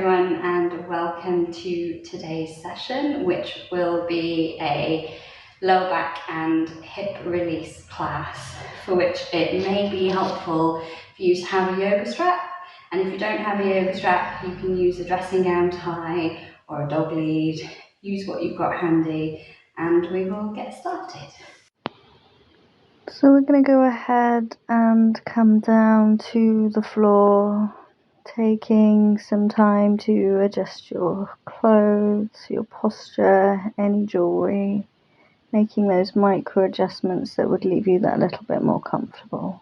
everyone, and welcome to today's session, which will be a lower back and hip release class, for which it may be helpful for you to have a yoga strap. And if you don't have a yoga strap, you can use a dressing gown tie or a dog lead. Use what you've got handy, and we will get started. So we're going to go ahead and come down to the floor, taking some time to adjust your clothes, your posture, any jewelry, making those micro adjustments that would leave you that little bit more comfortable.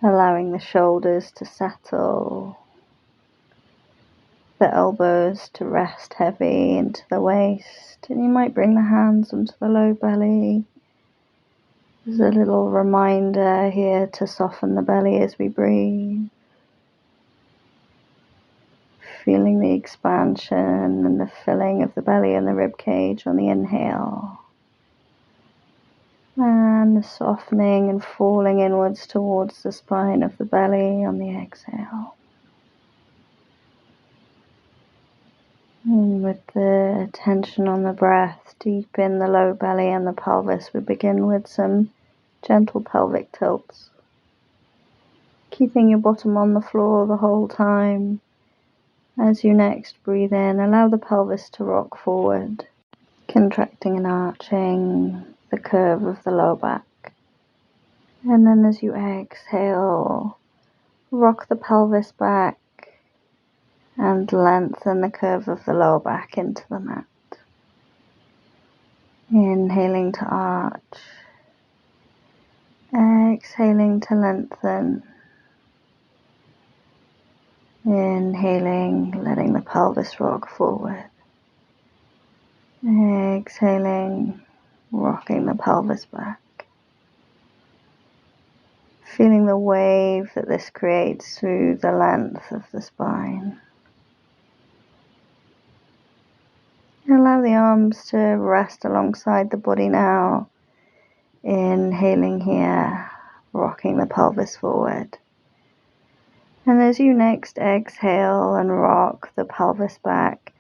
Allowing the shoulders to settle, the elbows to rest heavy into the waist, and you might bring the hands onto the low belly. There's a little reminder here to soften the belly as we breathe. Feeling the expansion and the filling of the belly and the rib cage on the inhale. And the softening and falling inwards towards the spine of the belly on the exhale. And with the attention on the breath deep in the low belly and the pelvis, we begin with some gentle pelvic tilts. Keeping your bottom on the floor the whole time. As you next breathe in, allow the pelvis to rock forward, contracting and arching the curve of the lower back. And then as you exhale, rock the pelvis back and lengthen the curve of the lower back into the mat. Inhaling to arch, exhaling to lengthen. Inhaling, letting the pelvis rock forward. Exhaling, rocking the pelvis back. Feeling the wave that this creates through the length of the spine. Allow the arms to rest alongside the body now. Inhaling here, rocking the pelvis forward. And as you next exhale and rock the pelvis back,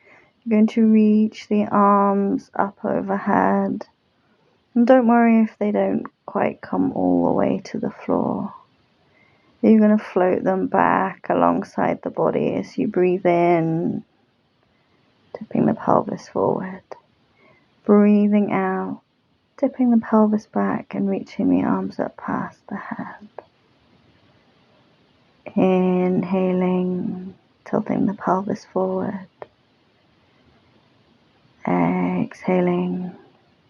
you're going to reach the arms up overhead. And don't worry if they don't quite come all the way to the floor. You're going to float them back alongside the body as you breathe in, tipping the pelvis forward. Breathing out, tipping the pelvis back and reaching the arms up past the head. Inhaling, tilting the pelvis forward. Exhaling,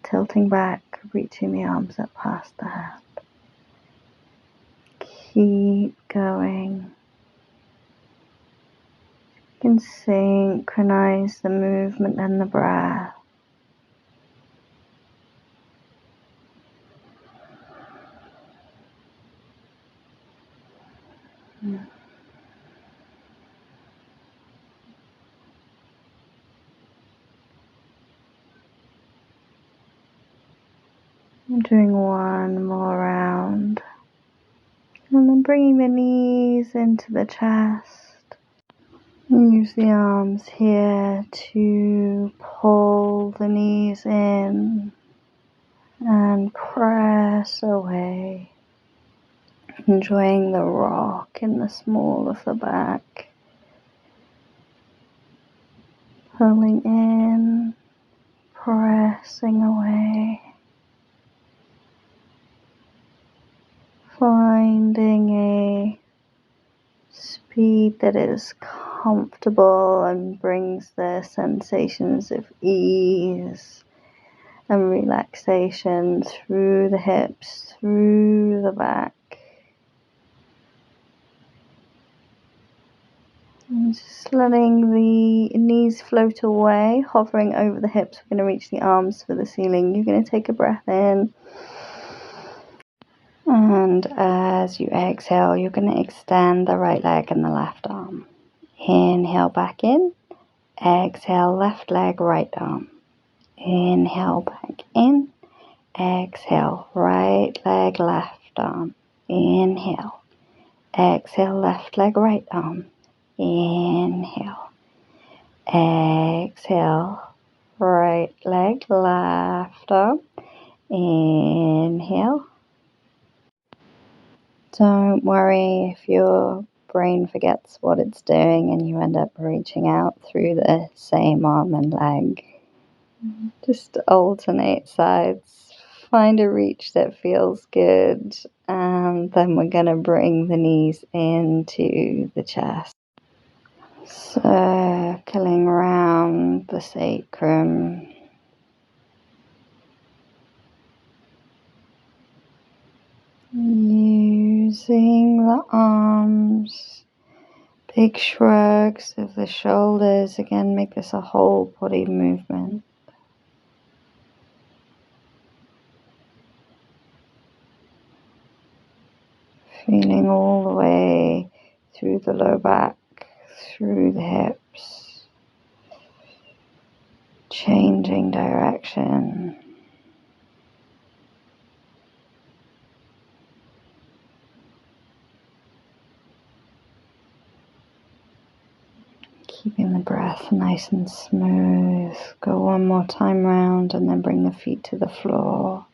tilting back, reaching the arms up past the head. Keep going. You can synchronize the movement and the breath. I'm doing one more round. And then bringing the knees into the chest. Use the arms here to pull the knees in and press away. Enjoying the rock in the small of the back. Pulling in, pressing away. Finding a speed that is comfortable and brings the sensations of ease and relaxation through the hips, through the back. And just letting the knees float away, hovering over the hips. We're going to reach the arms for the ceiling. You're going to take a breath in. And as you exhale, you're going to extend the right leg and the left arm. Inhale back in. Exhale, left leg, right arm. Inhale back in. Exhale, right leg, left arm. Inhale. Exhale, left leg, right arm. Inhale. Exhale, right leg, left arm. Inhale. Don't worry if your brain forgets what it's doing and you end up reaching out through the same arm and leg. Just alternate sides. Find a reach that feels good, and then we're going to bring the knees into the chest. Circling around the sacrum. Using the arms, big shrugs of the shoulders. Again, make this a whole body movement. Feeling all the way through the low back, through the hips. Changing direction. Keeping the breath nice and smooth. Go one more time round and then bring the feet to the floor.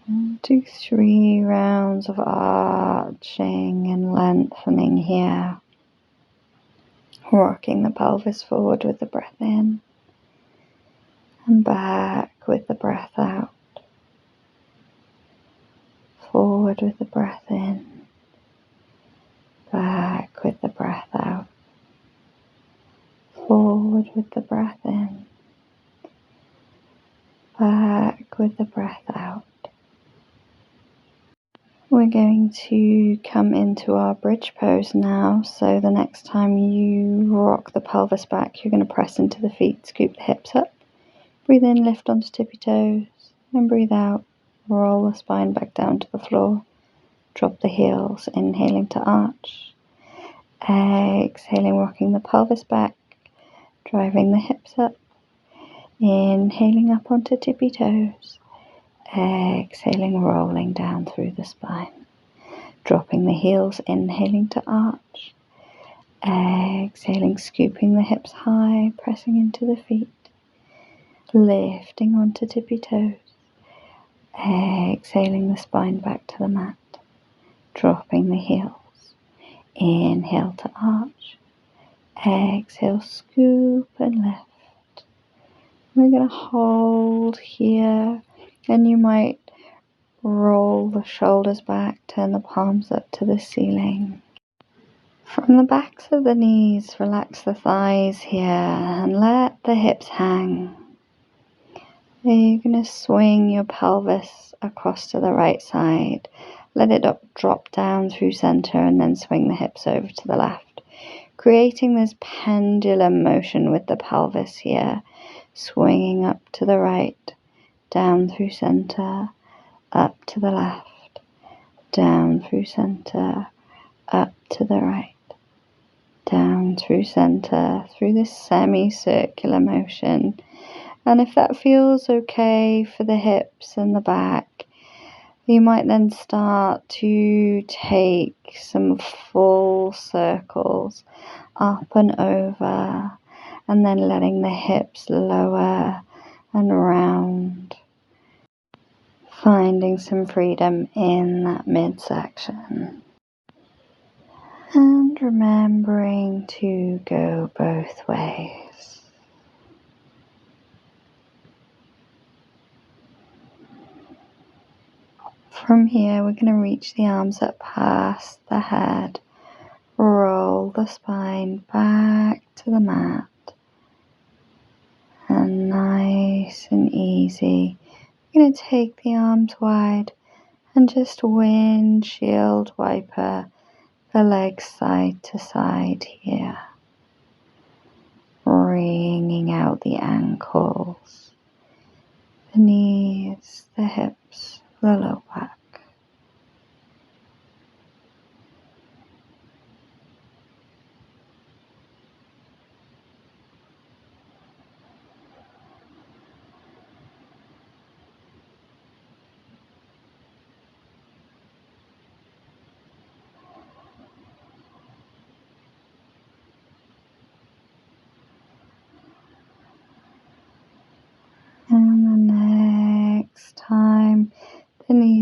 And do 3 rounds of arching and lengthening here. Rocking the pelvis forward with the breath in and back with the breath out. Forward with the breath in, back with the breath out. Forward with the breath in, back with the breath out. We're going to come into our bridge pose now. So the next time you rock the pelvis back, you're going to press into the feet, scoop the hips up. Breathe in, lift onto tippy toes, and breathe out. Roll the spine back down to the floor. Drop the heels, inhaling to arch. Exhaling, rocking the pelvis back, driving the hips up. Inhaling up onto tippy toes. Exhaling, rolling down through the spine. Dropping the heels, inhaling to arch. Exhaling, scooping the hips high, pressing into the feet. Lifting onto tippy toes. Exhaling the spine back to the mat. Dropping the heels. Inhale to arch. Exhale, scoop and lift. We're going to hold here, and you might roll the shoulders back, turn the palms up to the ceiling. From the backs of the knees, relax the thighs here and let the hips hang. You're going to swing your pelvis across to the right side. Let it drop down through center and then swing the hips over to the left. Creating this pendulum motion with the pelvis here. Swinging up to the right, down through center, up to the left, down through center, up to the right, down through center, through this semicircular motion. And if that feels okay for the hips and the back, you might then start to take some full circles up and over, and then letting the hips lower and round. Finding some freedom in that midsection. And remembering to go both ways. From here, we're going to reach the arms up past the head. Roll the spine back to the mat. And nice and easy, we're going to take the arms wide and just windshield wiper the legs side to side here. Wringing out the ankles, the knees, the hips, the low back.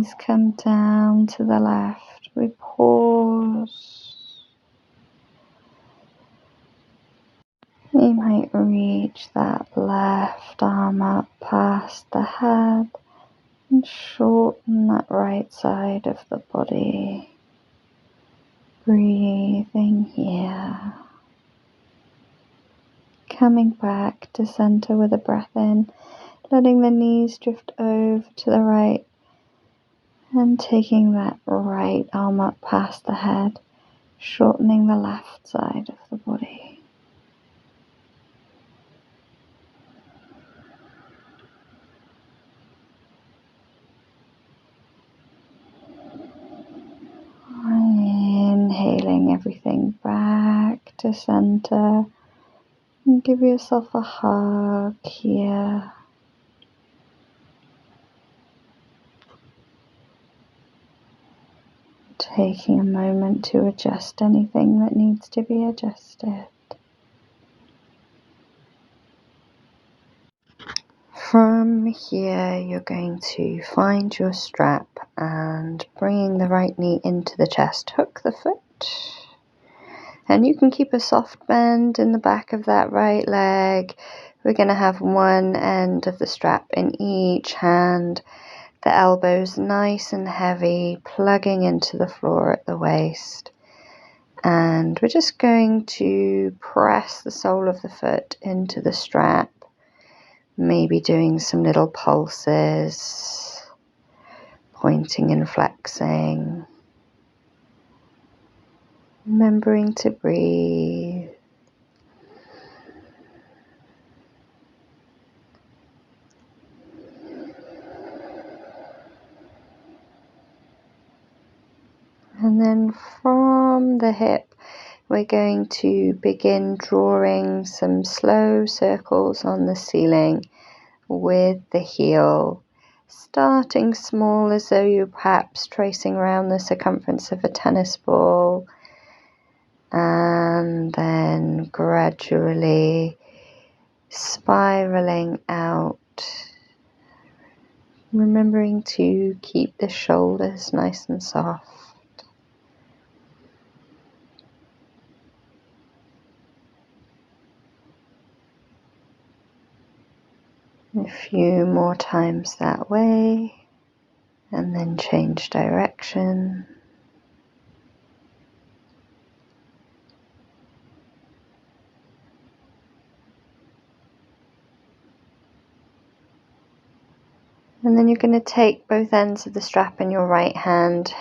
knees come down to the left. We pause. You might reach that left arm up past the head and shorten that right side of the body. Breathing here. Coming back to center with a breath in, letting the knees drift over to the right and taking that right arm up past the head, shortening the left side of the body. Inhaling everything back to center. And give yourself a hug here. Taking a moment to adjust anything that needs to be adjusted. From here, you're going to find your strap and bringing the right knee into the chest, hook the foot. And you can keep a soft bend in the back of that right leg. We're going to have one end of the strap in each hand. The elbows nice and heavy, plugging into the floor at the waist. And we're just going to press the sole of the foot into the strap. Maybe doing some little pulses, pointing and flexing. Remembering to breathe. And then from the hip, we're going to begin drawing some slow circles on the ceiling with the heel. Starting small as though you're perhaps tracing around the circumference of a tennis ball. And then gradually spiraling out, remembering to keep the shoulders nice and soft. A few more times that way, and then change direction. And then you're going to take both ends of the strap in your right hand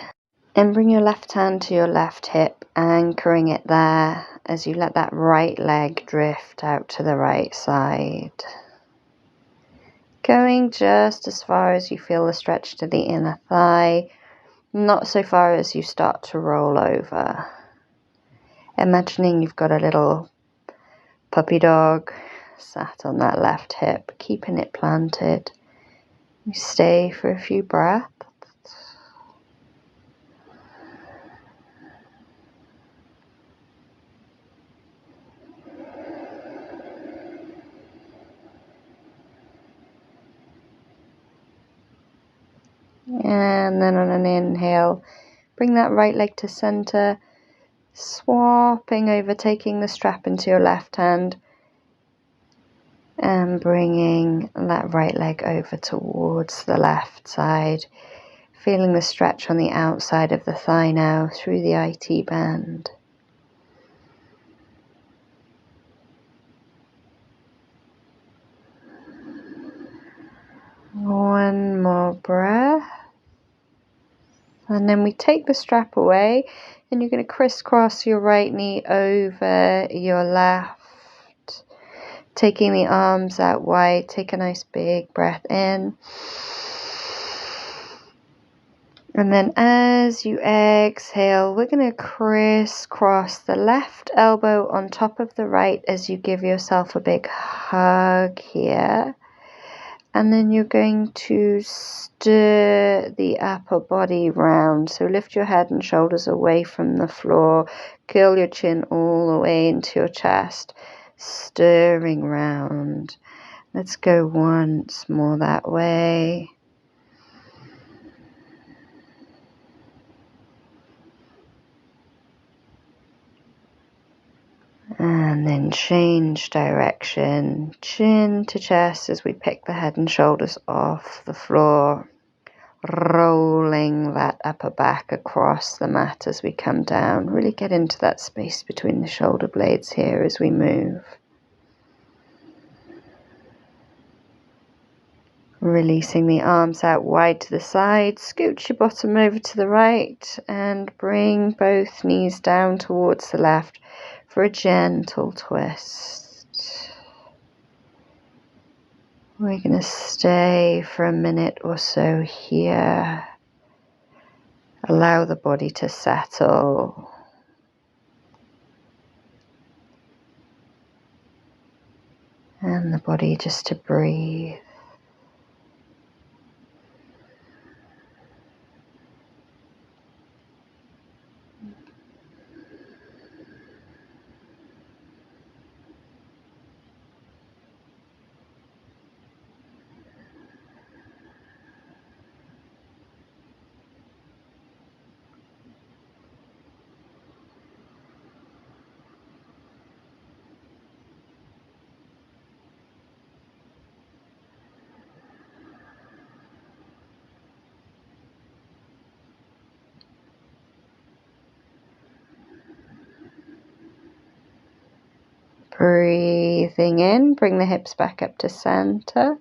and bring your left hand to your left hip, anchoring it there as you let that right leg drift out to the right side. Going just as far as you feel the stretch to the inner thigh, not so far as you start to roll over. Imagining you've got a little puppy dog sat on that left hip, keeping it planted. You stay for a few breaths. And then on an inhale, bring that right leg to center, swapping over, taking the strap into your left hand and bringing that right leg over towards the left side, feeling the stretch on the outside of the thigh now through the IT band. One more breath. And then we take the strap away and you're going to crisscross your right knee over your left. Taking the arms out wide, take a nice big breath in. And then as you exhale, we're going to crisscross the left elbow on top of the right as you give yourself a big hug here. And then you're going to stir the upper body round. So lift your head and shoulders away from the floor. Curl your chin all the way into your chest. Stirring round. Let's go once more that way. And then change direction, chin to chest as we pick the head and shoulders off the floor, rolling that upper back across the mat as we come down. Really get into that space between the shoulder blades here as we move. Releasing the arms out wide to the side, scooch your bottom over to the right and bring both knees down towards the left for a gentle twist. We're going to stay for a minute or so here. Allow the body to settle. And the body just to breathe. Breathing in, bring the hips back up to center.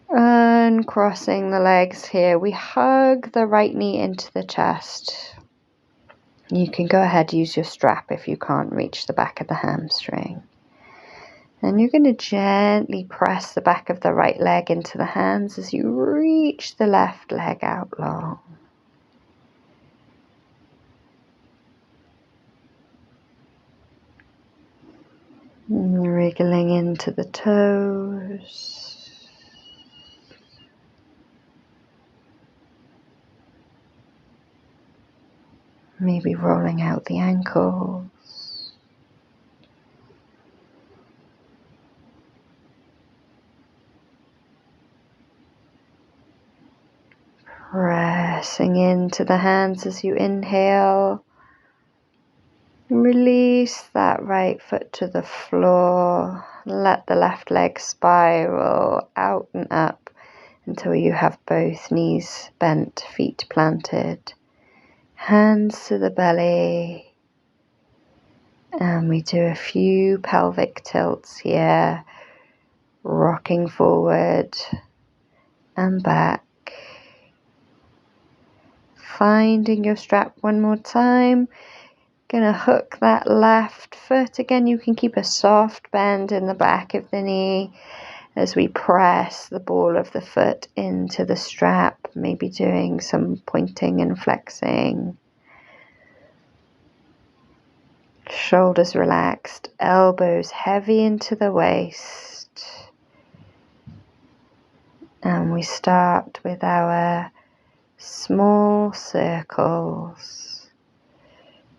Uncrossing the legs here, we hug the right knee into the chest. You can go ahead, use your strap if you can't reach the back of the hamstring. And you're going to gently press the back of the right leg into the hands as you reach the left leg out long. Wriggling into the toes. Maybe rolling out the ankles. Pressing into the hands as you inhale. Release that right foot to the floor. Let the left leg spiral out and up until you have both knees bent, feet planted. Hands to the belly. And we do a few pelvic tilts here. Rocking forward and back. Finding your strap one more time. Gonna hook that left foot. Again, you can keep a soft bend in the back of the knee as we press the ball of the foot into the strap, maybe doing some pointing and flexing. Shoulders relaxed, elbows heavy into the waist. And we start with our small circles.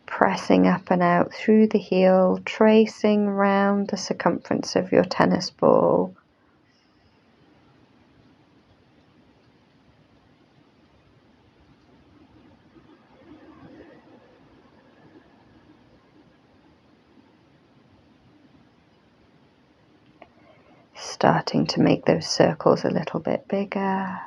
Pressing up and out through the heel, tracing round the circumference of your tennis ball. Starting to make those circles a little bit bigger.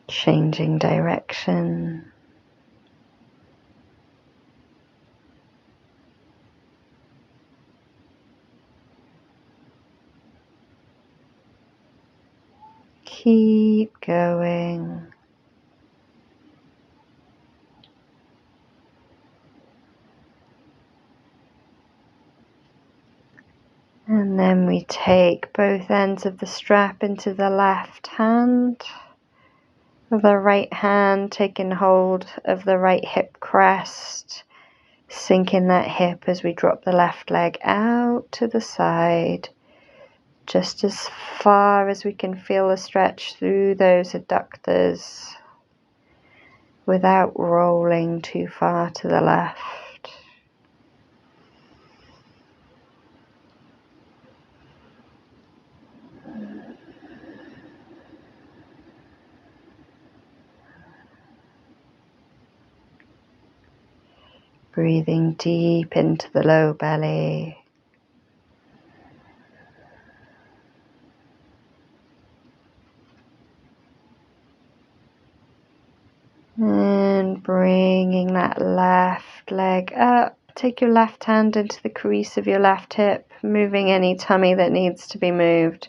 Changing direction. Keep going. And then we take both ends of the strap into the left hand. The right hand taking hold of the right hip crest. Sinking that hip as we drop the left leg out to the side. Just as far as we can feel the stretch through those adductors without rolling too far to the left. Breathing deep into the low belly. And bringing that left leg up. Take your left hand into the crease of your left hip, moving any tummy that needs to be moved.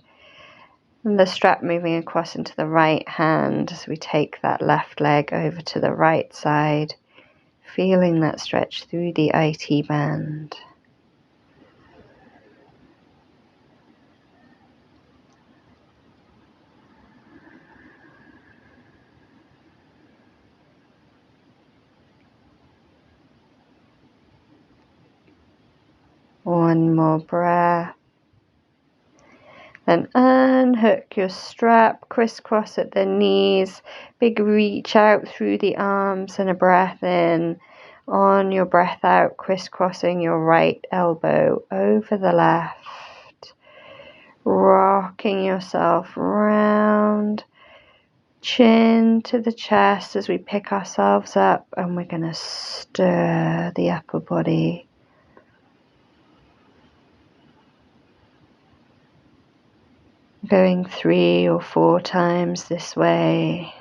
And the strap moving across into the right hand as we take that left leg over to the right side, feeling that stretch through the IT band. One more breath. Then unhook your strap, crisscross at the knees, big reach out through the arms and a breath in. On your breath out, crisscrossing your right elbow over the left, rocking yourself round, chin to the chest as we pick ourselves up, and we're going to stir the upper body. Going 3 or 4 times this way.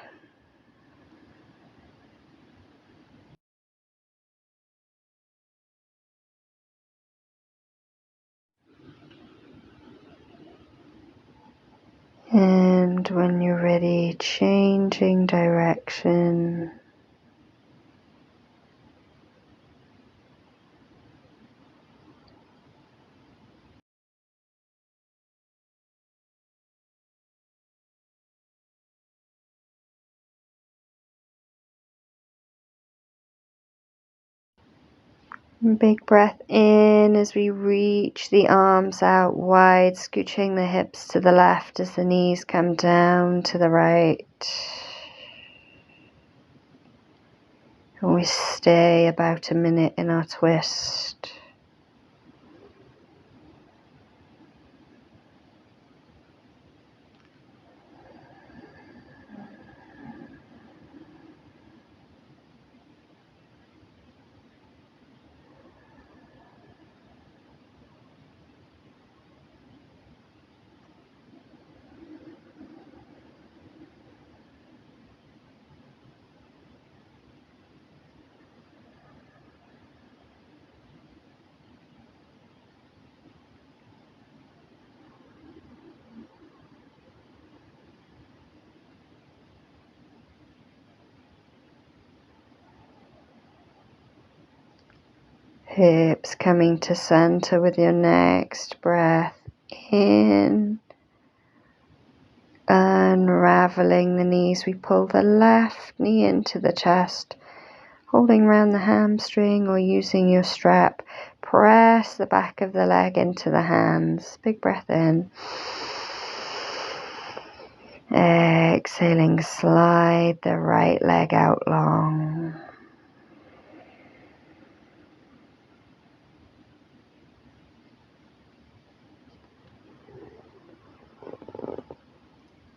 And when you're ready, changing direction. Big breath in as we reach the arms out wide, scooching the hips to the left as the knees come down to the right. And we stay about a minute in our twist. Hips coming to center with your next breath in. Unraveling the knees, we pull the left knee into the chest, holding around the hamstring or using your strap. Press the back of the leg into the hands. Big breath in. Exhaling, slide the right leg out long.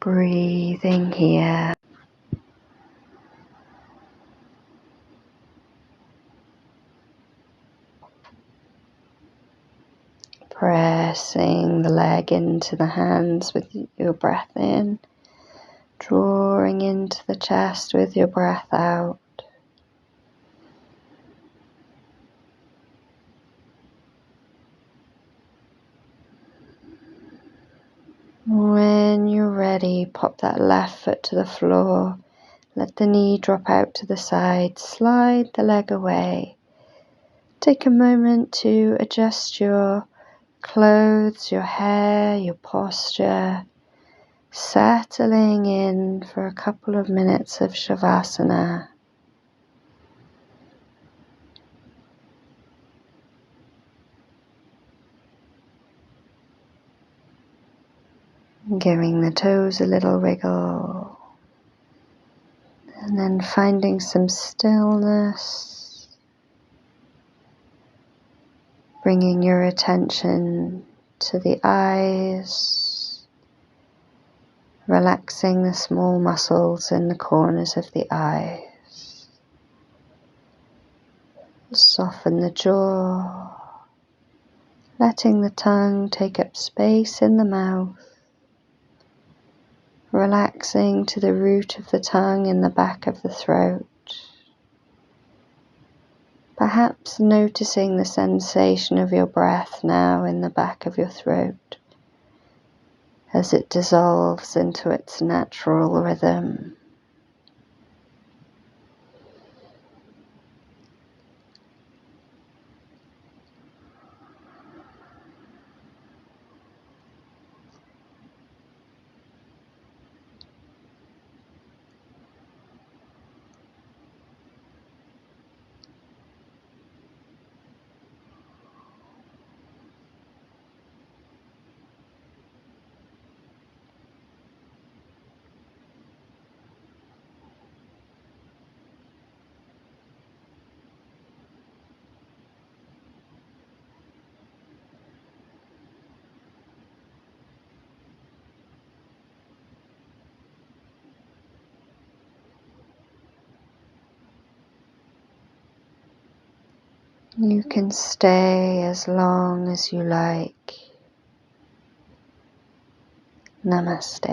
Breathing here. Pressing the leg into the hands with your breath in. Drawing into the chest with your breath out. When you're ready, pop that left foot to the floor. Let the knee drop out to the side. Slide the leg away. Take a moment to adjust your clothes, your hair, your posture. Settling in for a couple of minutes of Shavasana. Giving the toes a little wiggle. And then finding some stillness. Bringing your attention to the eyes. Relaxing the small muscles in the corners of the eyes. Soften the jaw, letting the tongue take up space in the mouth, relaxing to the root of the tongue in the back of the throat. Perhaps noticing the sensation of your breath now in the back of your throat as it dissolves into its natural rhythm. You can stay as long as you like. Namaste.